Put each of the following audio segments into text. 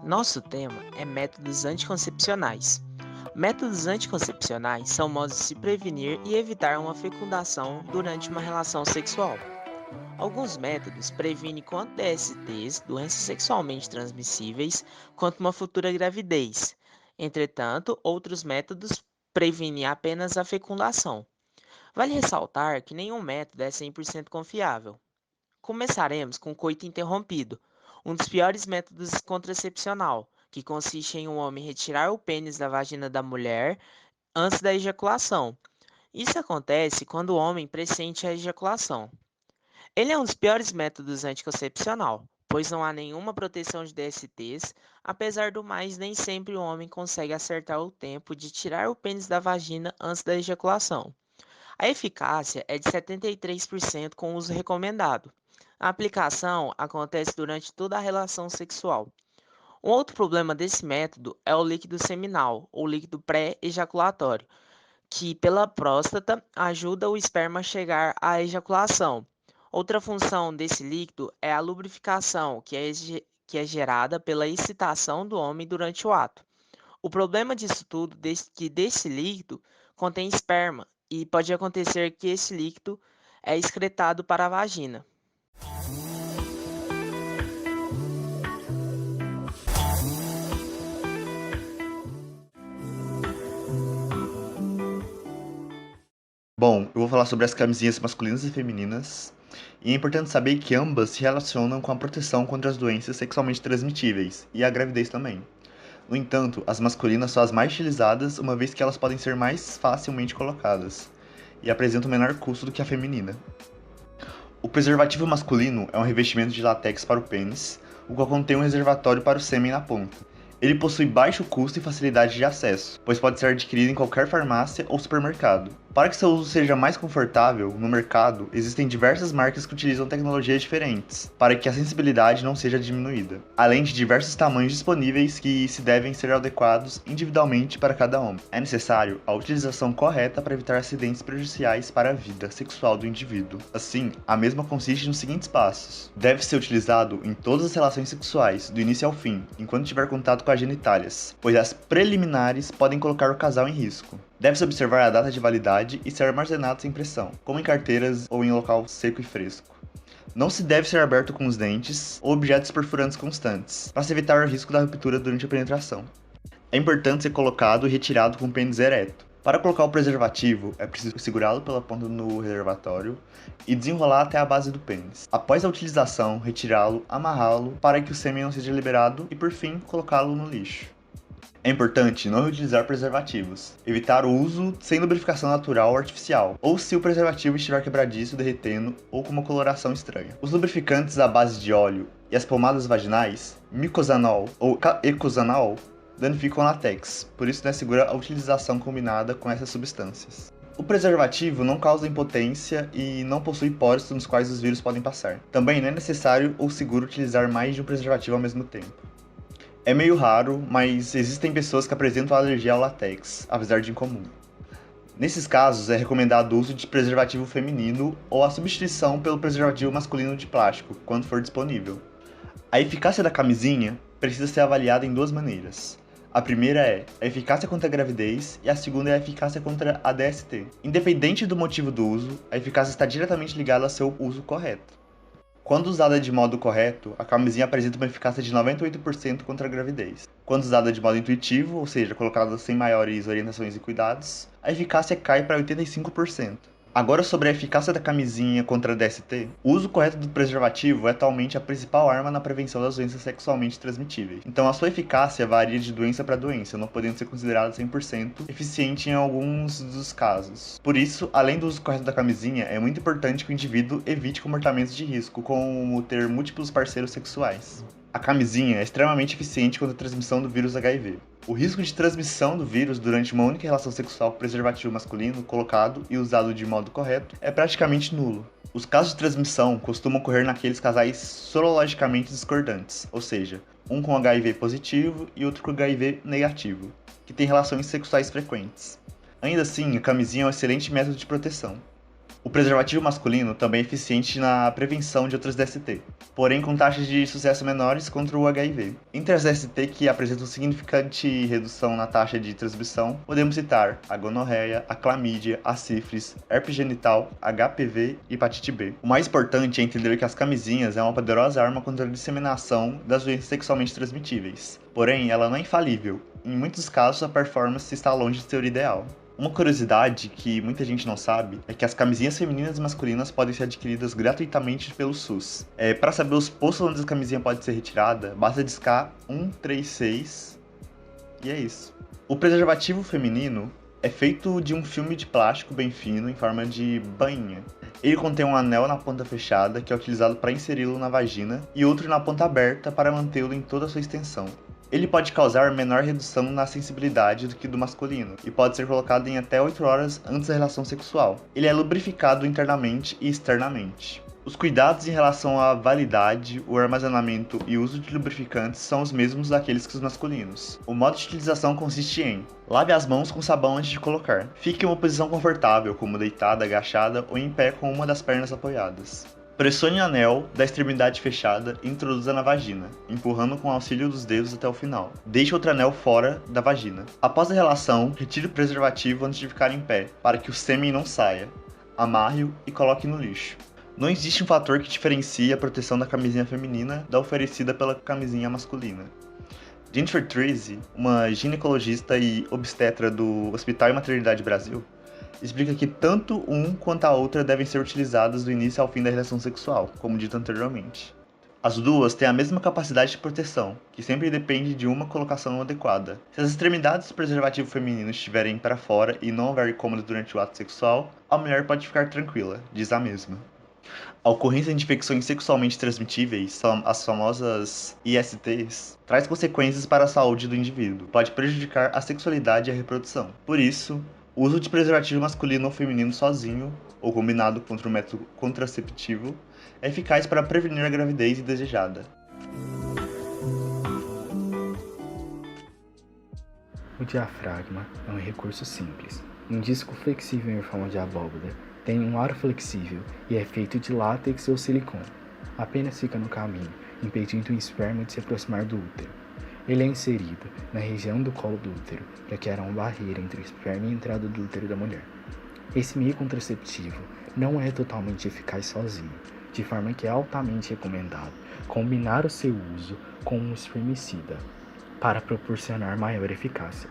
Nosso tema é métodos anticoncepcionais. Métodos anticoncepcionais são modos de se prevenir e evitar uma fecundação durante uma relação sexual. Alguns métodos previnem quanto DSTs, doenças sexualmente transmissíveis, quanto uma futura gravidez. Entretanto, outros métodos previnem apenas a fecundação. Vale ressaltar que nenhum método é 100% confiável. Começaremos com o coito interrompido, um dos piores métodos contracepcional, que consiste em um homem retirar o pênis da vagina da mulher antes da ejaculação. Isso acontece quando o homem pressente a ejaculação. Ele é um dos piores métodos anticoncepcional, pois não há nenhuma proteção de DSTs, apesar do mais, nem sempre o homem consegue acertar o tempo de tirar o pênis da vagina antes da ejaculação. A eficácia é de 73% com o uso recomendado. A aplicação acontece durante toda a relação sexual. Um outro problema desse método é o líquido seminal, ou líquido pré-ejaculatório, que pela próstata ajuda o esperma a chegar à ejaculação. Outra função desse líquido é a lubrificação, que é gerada pela excitação do homem durante o ato. O problema disso tudo é que desse líquido contém esperma e pode acontecer que esse líquido é excretado para a vagina. Bom, eu vou falar sobre as camisinhas masculinas e femininas, e é importante saber que ambas se relacionam com a proteção contra as doenças sexualmente transmitíveis e a gravidez também. No entanto, as masculinas são as mais utilizadas, uma vez que elas podem ser mais facilmente colocadas e apresentam menor custo do que a feminina. O preservativo masculino é um revestimento de látex para o pênis, o qual contém um reservatório para o sêmen na ponta. Ele possui baixo custo e facilidade de acesso, pois pode ser adquirido em qualquer farmácia ou supermercado. Para que seu uso seja mais confortável, no mercado existem diversas marcas que utilizam tecnologias diferentes, para que a sensibilidade não seja diminuída, além de diversos tamanhos disponíveis que se devem ser adequados individualmente para cada homem. É necessário a utilização correta para evitar acidentes prejudiciais para a vida sexual do indivíduo. Assim, a mesma consiste nos seguintes passos. Deve ser utilizado em todas as relações sexuais, do início ao fim, enquanto tiver contato com as genitálias, pois as preliminares podem colocar o casal em risco. Deve-se observar a data de validade e ser armazenado sem pressão, como em carteiras ou em local seco e fresco. Não se deve ser aberto com os dentes ou objetos perfurantes constantes, para se evitar o risco da ruptura durante a penetração. É importante ser colocado e retirado com o pênis ereto. Para colocar o preservativo, é preciso segurá-lo pela ponta no reservatório e desenrolar até a base do pênis. Após a utilização, retirá-lo, amarrá-lo para que o sêmen não seja liberado e, por fim, colocá-lo no lixo. É importante não utilizar preservativos, evitar o uso sem lubrificação natural ou artificial, ou se o preservativo estiver quebradiço, derretendo ou com uma coloração estranha. Os lubrificantes à base de óleo e as pomadas vaginais, micosanol ou ecosanol, danificam o látex, por isso não é segura a utilização combinada com essas substâncias. O preservativo não causa impotência e não possui poros nos quais os vírus podem passar. Também não é necessário ou seguro utilizar mais de um preservativo ao mesmo tempo. É meio raro, mas existem pessoas que apresentam alergia ao látex, apesar de incomum. Nesses casos, é recomendado o uso de preservativo feminino ou a substituição pelo preservativo masculino de plástico, quando for disponível. A eficácia da camisinha precisa ser avaliada em duas maneiras. A primeira é a eficácia contra a gravidez e a segunda é a eficácia contra a DST. Independente do motivo do uso, a eficácia está diretamente ligada ao seu uso correto. Quando usada de modo correto, a camisinha apresenta uma eficácia de 98% contra a gravidez. Quando usada de modo intuitivo, ou seja, colocada sem maiores orientações e cuidados, a eficácia cai para 85%. Agora sobre a eficácia da camisinha contra a DST, o uso correto do preservativo é atualmente a principal arma na prevenção das doenças sexualmente transmitíveis. Então a sua eficácia varia de doença para doença, não podendo ser considerada 100% eficiente em alguns dos casos. Por isso, além do uso correto da camisinha, é muito importante que o indivíduo evite comportamentos de risco, como ter múltiplos parceiros sexuais. A camisinha é extremamente eficiente contra a transmissão do vírus HIV. O risco de transmissão do vírus durante uma única relação sexual com preservativo masculino colocado e usado de modo correto é praticamente nulo. Os casos de transmissão costumam ocorrer naqueles casais sorologicamente discordantes, ou seja, um com HIV positivo e outro com HIV negativo, que têm relações sexuais frequentes. Ainda assim, a camisinha é um excelente método de proteção. O preservativo masculino também é eficiente na prevenção de outras DST, porém com taxas de sucesso menores contra o HIV. Entre as DST que apresentam significante redução na taxa de transmissão, podemos citar a gonorreia, a clamídia, a sífilis, herpes genital, HPV e hepatite B. O mais importante é entender que as camisinhas é uma poderosa arma contra a disseminação das doenças sexualmente transmitíveis. Porém, ela não é infalível. Em muitos casos, a performance está longe de ser ideal. Uma curiosidade que muita gente não sabe é que as camisinhas femininas e masculinas podem ser adquiridas gratuitamente pelo SUS. Para saber os postos onde a camisinha pode ser retirada, basta discar 136 e é isso. O preservativo feminino é feito de um filme de plástico bem fino em forma de bainha. Ele contém um anel na ponta fechada que é utilizado para inseri-lo na vagina e outro na ponta aberta para mantê-lo em toda a sua extensão. Ele pode causar menor redução na sensibilidade do que do masculino, e pode ser colocado em até 8 horas antes da relação sexual. Ele é lubrificado internamente e externamente. Os cuidados em relação à validade, o armazenamento e o uso de lubrificantes são os mesmos daqueles que os masculinos. O modo de utilização consiste em: lave as mãos com sabão antes de colocar. Fique em uma posição confortável, como deitada, agachada ou em pé com uma das pernas apoiadas. Pressione o anel da extremidade fechada e introduza na vagina, empurrando com o auxílio dos dedos até o final. Deixe outro anel fora da vagina. Após a relação, retire o preservativo antes de ficar em pé, para que o sêmen não saia. Amarre-o e coloque no lixo. Não existe um fator que diferencie a proteção da camisinha feminina da oferecida pela camisinha masculina. Jennifer Treese, uma ginecologista e obstetra do Hospital e Maternidade Brasil, explica que tanto um quanto a outra devem ser utilizadas do início ao fim da relação sexual, como dito anteriormente. As duas têm a mesma capacidade de proteção, que sempre depende de uma colocação adequada. Se as extremidades do preservativo feminino estiverem para fora e não houver incômodo durante o ato sexual, a mulher pode ficar tranquila, diz a mesma. A ocorrência de infecções sexualmente transmitíveis, as famosas ISTs, traz consequências para a saúde do indivíduo, pode prejudicar a sexualidade e a reprodução. Por isso, o uso de preservativo masculino ou feminino sozinho, ou combinado contra um método contraceptivo, é eficaz para prevenir a gravidez indesejada. O diafragma é um recurso simples. Um disco flexível em forma de abóbora tem um aro flexível e é feito de látex ou silicone. Apenas fica no caminho, impedindo o esperma de se aproximar do útero. Ele é inserido na região do colo do útero para criar uma barreira entre o esperma e a entrada do útero da mulher. Esse meio contraceptivo não é totalmente eficaz sozinho, de forma que é altamente recomendado combinar o seu uso com um espermicida para proporcionar maior eficácia.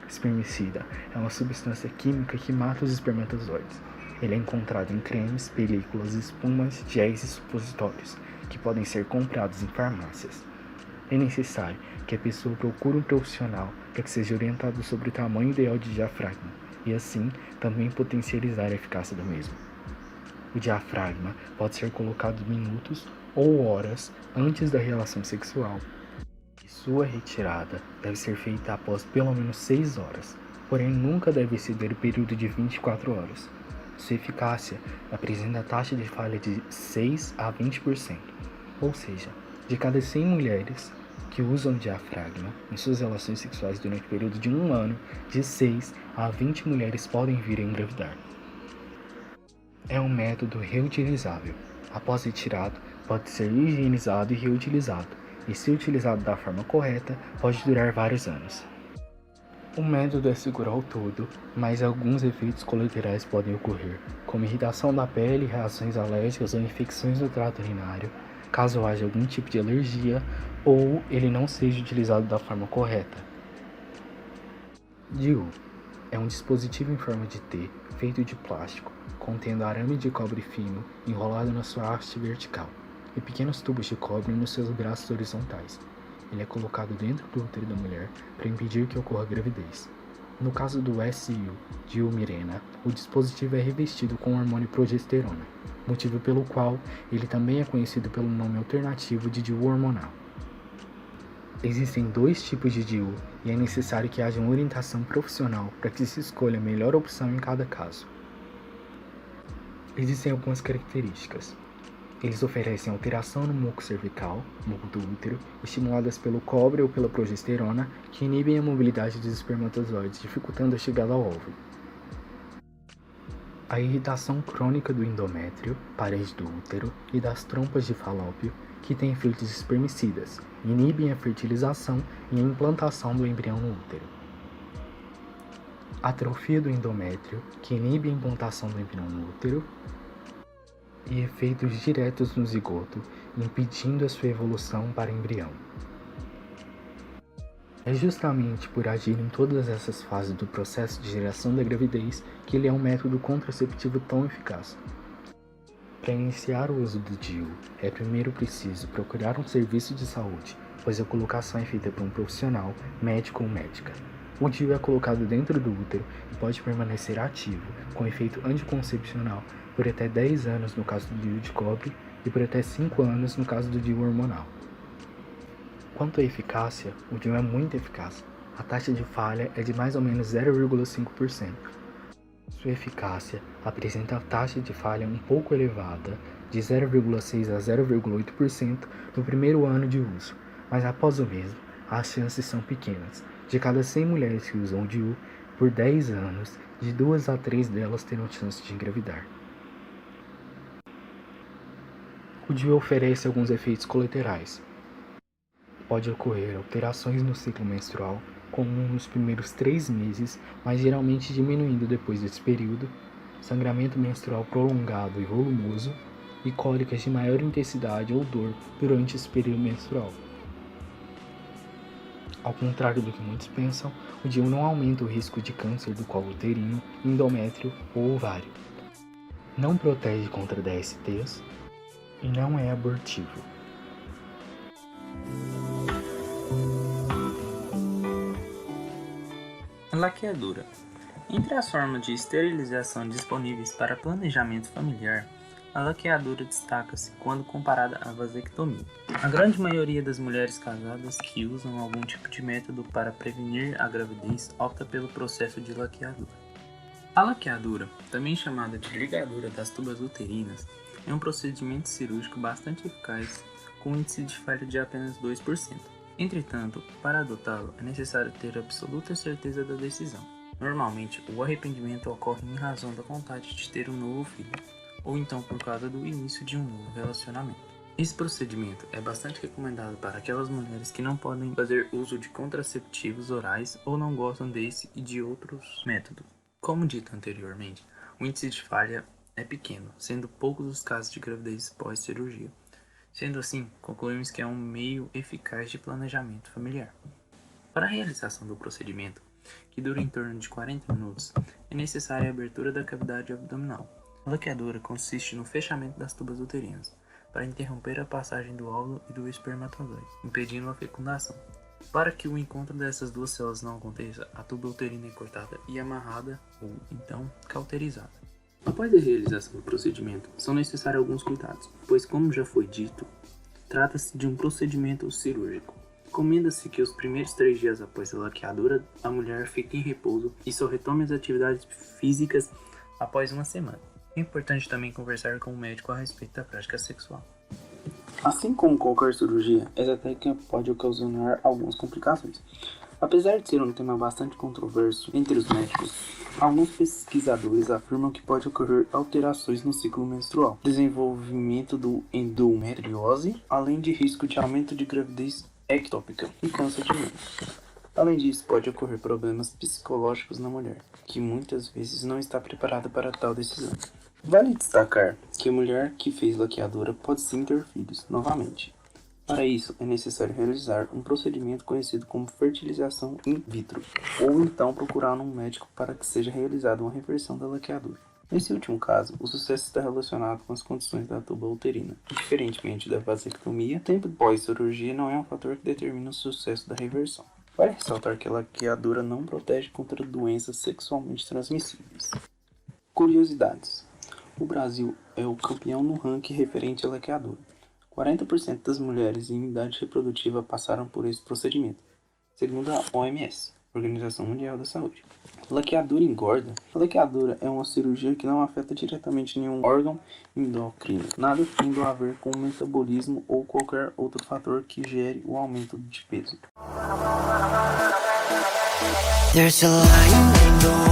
Espermicida é uma substância química que mata os espermatozoides. Ele é encontrado em cremes, películas, espumas, géis e supositórios, que podem ser comprados em farmácias. É necessário que a pessoa procure um profissional para que seja orientado sobre o tamanho ideal de diafragma e assim também potencializar a eficácia do mesmo. O diafragma pode ser colocado minutos ou horas antes da relação sexual. E sua retirada deve ser feita após pelo menos 6 horas, porém nunca deve exceder o período de 24 horas. Sua eficácia apresenta taxa de falha de 6 a 20%, ou seja, de cada 100 mulheres que usam diafragma em suas relações sexuais durante o período de 1 ano, de 6 a 20 mulheres podem vir a engravidar. É um método reutilizável. Após retirado, pode ser higienizado e reutilizado, e se utilizado da forma correta, pode durar vários anos. O método é seguro ao todo, mas alguns efeitos colaterais podem ocorrer, como irritação da pele, reações alérgicas ou infecções no trato urinário, caso haja algum tipo de alergia ou ele não seja utilizado da forma correta. DIU é um dispositivo em forma de T feito de plástico, contendo arame de cobre fino enrolado na sua haste vertical e pequenos tubos de cobre nos seus braços horizontais. Ele é colocado dentro do útero da mulher para impedir que ocorra gravidez. No caso do SIU DIU-Mirena, o dispositivo é revestido com o hormônio progesterona, motivo pelo qual ele também é conhecido pelo nome alternativo de DIU hormonal. Existem 2 tipos de DIU e é necessário que haja uma orientação profissional para que se escolha a melhor opção em cada caso. Existem algumas características. Eles oferecem alteração no muco cervical, muco do útero, estimuladas pelo cobre ou pela progesterona, que inibem a mobilidade dos espermatozoides, dificultando a chegada ao óvulo. A irritação crônica do endométrio, parede do útero e das trompas de Falópio, que tem efeitos espermicidas, inibem a fertilização e a implantação do embrião no útero. Atrofia do endométrio, que inibe a implantação do embrião no útero, e efeitos diretos no zigoto, impedindo a sua evolução para embrião. É justamente por agir em todas essas fases do processo de geração da gravidez que ele é um método contraceptivo tão eficaz. Para iniciar o uso do DIU, é primeiro preciso procurar um serviço de saúde, pois a colocação é feita por um profissional, médico ou médica. O DIU é colocado dentro do útero e pode permanecer ativo, com efeito anticoncepcional, por até 10 anos no caso do DIU de cobre e por até 5 anos no caso do DIU hormonal. Quanto à eficácia, o DIU é muito eficaz. A taxa de falha é de mais ou menos 0,5%. Sua eficácia apresenta a taxa de falha um pouco elevada, de 0,6 a 0,8% no primeiro ano de uso, mas após o mesmo, as chances são pequenas. De cada 100 mulheres que usam o DIU por 10 anos, de 2 a 3 delas terão chance de engravidar. O DIU oferece alguns efeitos colaterais. Pode ocorrer alterações no ciclo menstrual, comum nos primeiros 3 meses, mas geralmente diminuindo depois desse período, sangramento menstrual prolongado e volumoso, e cólicas de maior intensidade ou dor durante esse período menstrual. Ao contrário do que muitos pensam, o DIU não aumenta o risco de câncer do colo uterino, endométrio ou ovário. Não protege contra DSTs e não é abortivo. Laqueadura. Entre as formas de esterilização disponíveis para planejamento familiar, a laqueadura destaca-se quando comparada à vasectomia. A grande maioria das mulheres casadas que usam algum tipo de método para prevenir a gravidez opta pelo processo de laqueadura. A laqueadura, também chamada de ligadura das tubas uterinas, é um procedimento cirúrgico bastante eficaz com índice de falha de apenas 2%. Entretanto, para adotá-lo é necessário ter absoluta certeza da decisão. Normalmente, o arrependimento ocorre em razão da vontade de ter um novo filho, ou então por causa do início de um novo relacionamento. Esse procedimento é bastante recomendado para aquelas mulheres que não podem fazer uso de contraceptivos orais ou não gostam desse e de outros métodos. Como dito anteriormente, o índice de falha é pequeno, sendo poucos os casos de gravidez pós-cirurgia. Sendo assim, concluímos que é um meio eficaz de planejamento familiar. Para a realização do procedimento, que dura em torno de 40 minutos, é necessária a abertura da cavidade abdominal. A laqueadura consiste no fechamento das tubas uterinas, para interromper a passagem do óvulo e do espermatozoide, impedindo a fecundação. Para que o encontro dessas duas células não aconteça, a tuba uterina é cortada e amarrada, ou então cauterizada. Após a realização do procedimento, são necessários alguns cuidados, pois, como já foi dito, trata-se de um procedimento cirúrgico. Recomenda-se que os primeiros 3 dias após a laqueadura, a mulher fique em repouso e só retome as atividades físicas após 1 semana. É importante também conversar com o médico a respeito da prática sexual. Assim como qualquer cirurgia, essa técnica pode ocasionar algumas complicações. Apesar de ser um tema bastante controverso entre os médicos, alguns pesquisadores afirmam que pode ocorrer alterações no ciclo menstrual, desenvolvimento do endometriose, além de risco de aumento de gravidez ectópica e câncer de mama. Além disso, pode ocorrer problemas psicológicos na mulher, que muitas vezes não está preparada para tal decisão. Vale destacar que a mulher que fez laqueadura pode sim ter filhos, novamente. Para isso, é necessário realizar um procedimento conhecido como fertilização in vitro, ou então procurar um médico para que seja realizada uma reversão da laqueadura. Nesse último caso, o sucesso está relacionado com as condições da tuba uterina. Diferentemente da vasectomia, o tempo pós-cirurgia não é um fator que determina o sucesso da reversão. Vale ressaltar que a laqueadura não protege contra doenças sexualmente transmissíveis. Curiosidades: o Brasil é o campeão no ranking referente à laqueadura. 40% das mulheres em idade reprodutiva passaram por esse procedimento, segundo a OMS, Organização Mundial da Saúde. Laqueadura engorda? A laqueadura é uma cirurgia que não afeta diretamente nenhum órgão endocrino, nada tendo a ver com o metabolismo ou qualquer outro fator que gere o aumento de peso. There's a lion in the